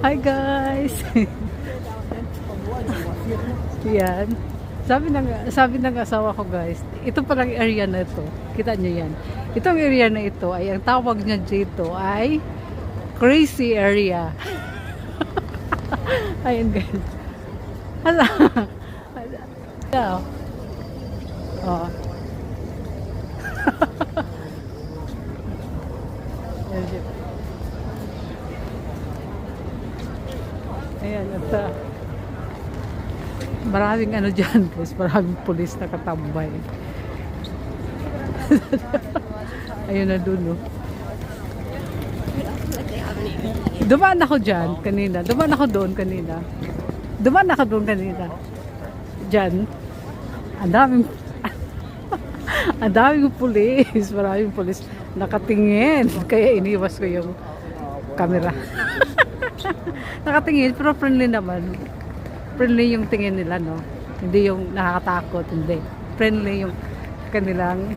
Hi guys! Yan. Sabi ng asawa ko guys, ito palang area na ito. Kita nyo yan. Itong area na ito ay ang tawag niya dito ay crazy area. Ayun guys. Hala. Hala. Oh. Ayan, at maraming ano dyan guys, maraming pulis na katambay. Ayun na dun, no. Dumaan ako dyan kanina. Dumaan ako doon kanina. Dyan. Ang daming ang daming pulis. Maraming pulis nakatingin. Kaya iniwas ko yung camera. Nakatingin, pero friendly naman. Friendly yung tingin nila, no? Hindi yung nakakatakot, hindi. Friendly yung kanilang